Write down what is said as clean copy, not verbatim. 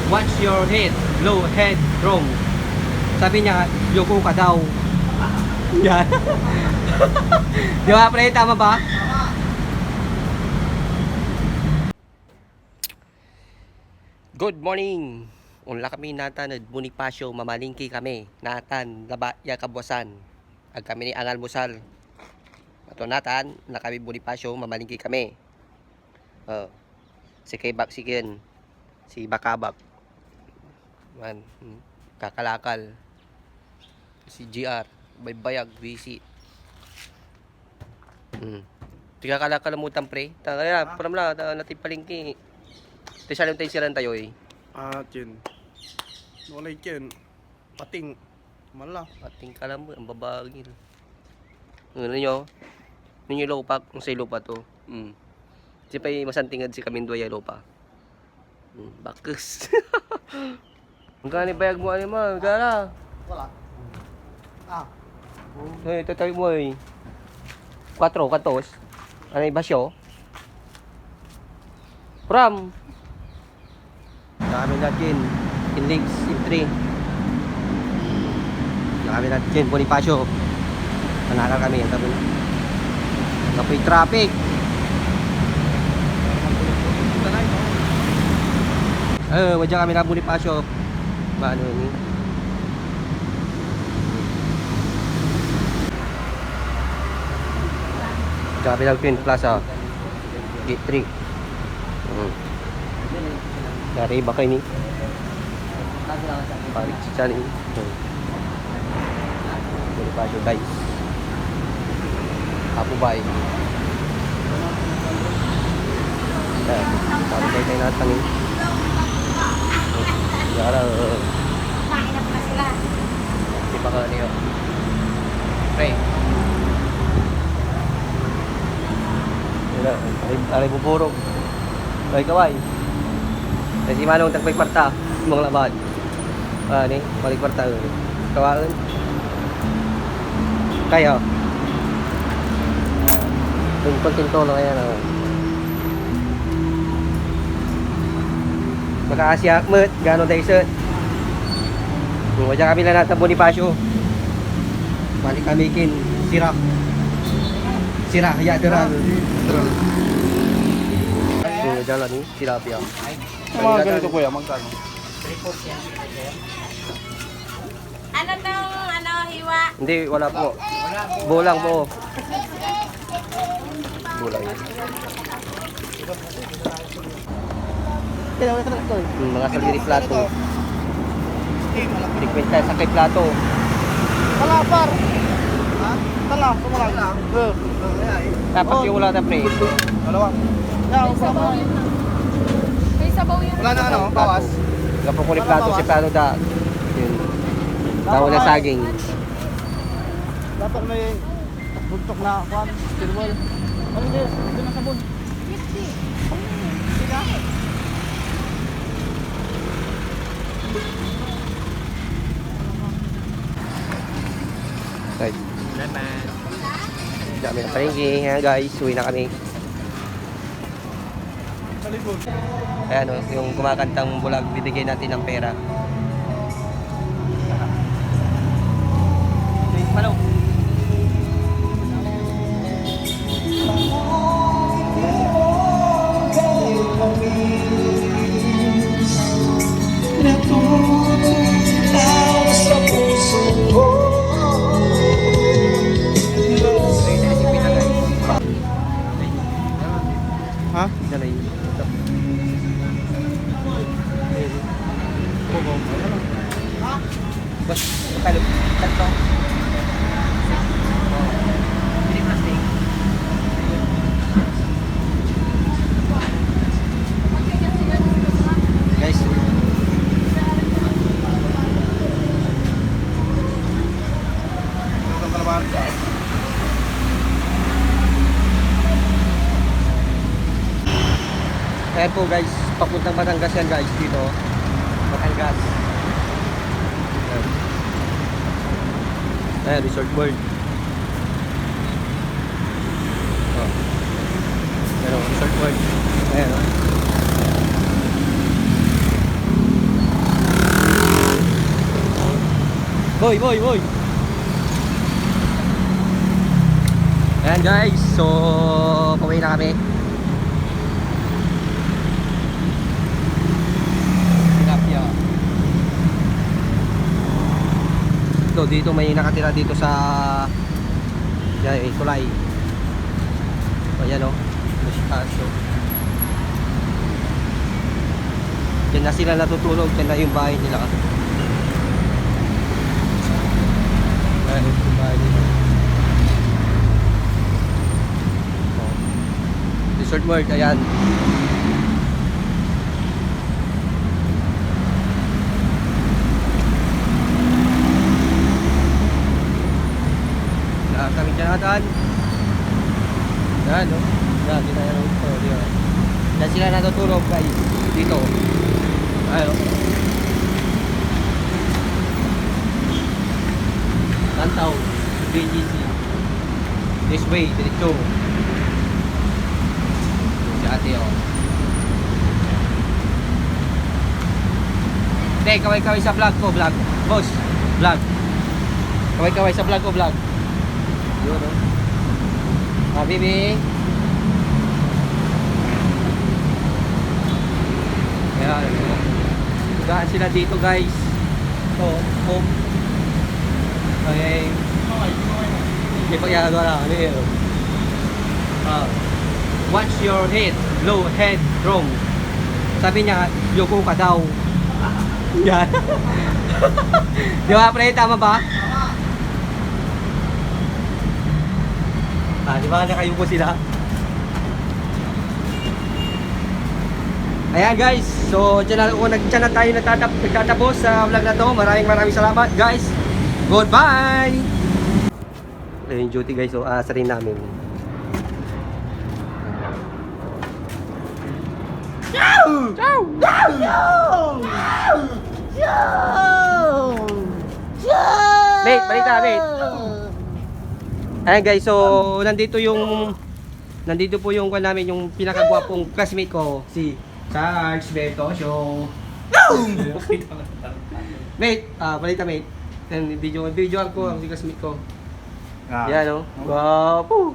watch your head, low head wrong. Sabi niya, yoko ka daw. Yan. Di ba, pre? Tama ba? Good morning. Unla kami natan at Bonifacio, mamalingki kami. Natan, laba, ya kabwasan. Ag kami ni Angal Musal. Ato natan, na kami Bonifacio, mamalingki kami. Si Kaybak, si Ken, si Bakabak. Man, kakalakal. Si GR, baybayag, busy. Tiga kalakal mo pre. Tangaya, param la, natin palingki. Tisalong tayo siran tayo eh. Chen. Walay chen. Pating. Mala. Pating ka lang mo, ang babagin. Ano nyo? Ninyo lupa, kung sa lupa to. Kasi pa masantingad si Kamindoy ya lupa. Bakus. Ang gani bayag mo ano mo, gara. Wala. Ito tayo mo eh. 4, katos. Ano yung basyo? Pram. Kami natin in links in 3. Kami natin Bonifacio. Manakal kami ang tabi. Kapoy traffic. Wadya kami na Bonifacio. Paano ni? Kami lang Twin Plaza. Gate 3. Dari ba kayo ni? Balik si Chani. Bonifacio guys. Apo bay. Balik tayo natin ni. Yara. Mainap na sila. Di ba ka niyo? Pre. Yara, alay buburo. Ay kaway. Kasi manong tagpay kwarta, mga labad. Ni, balik kwarta. Kawaan. Kaya. Kontinto lang yan. Maka-Asia, met, gano'n tayo sir. Wajan kami lang natin Bonifacio. Balik kami kin, sirap. Sirap, ya, derang. Jalan ni, sirap ya. Mga ganito kuya, magkano? Ano tong hiwa? Hindi, wala po. Bulang po. Bulang yun. Mga saliri plato. Frequenta sa kay plato. Kalapar. Ha? Tala, kumalang. Tapos yung wala na pre. Dalawa. May sabaw yun. Wala na ano, bawas. Kapag kulit plato si plato da. Yun. Tawag na saging. Dapat may buntok na kwan, firewall. Ano din? Ito na sabon. Guys. Dami na palengke. Ayan guys, uwi na kami. Ayan o, yung kumakantang bulag, bibigyan natin ng pera. Malo. Ha? Dalay. Bas, kalau tatlo. Ini plastik. Guys. Ito kalabahan ka. Ayan po guys, papuntang Batangas yan guys dito. Batangas. Ayan, Resort World. Resort World. Ayan o. Boy, boy, boy. Ayan guys, so pauwi na kami. Tilapia. So dito may nakatira dito sa yan, tulay. Ayan o, musikaso. Diyan na sila natutulog, diyan na yung bahay nila. Ayan yung bahay nila. Resort World, ayan. Lahat kami dyanatan. Yan, no? Yan, dito yan. Oh, dito. Yan sila natutulog, guys. Dito. Ayan, no? Lantaw. BGC. This way, diretso. Si ate, oh. Hindi, kaway-kaway sa vlog ko, vlog. Boss, vlog. Kaway-kaway sa vlog ko, vlog. Yun, no? Ah, baby. Ayan. Gaan sila dito, guys. Ito, home. Okay. Hindi pa kaya na. Ano yun? Watch your head. Low head wrong. Sabi niya, yoko ka daw. Yan. Di ba, pre? Tama ba? Ah, di ba nakayupo sila? Ayan guys, so dyan na tayo nagtatapos sa vlog na to. Maraming salamat guys. Goodbye! Ito yung duty guys, so aasarin namin. Ciao! Ciao! Mate, balita, mate. Ayan guys, so nandito po yung namin, yung pinakagwapong classmate ko, si Charles Beto Show. Mate, balita mate. Video ko ang si classmate ko. Yan, no? Gwapo.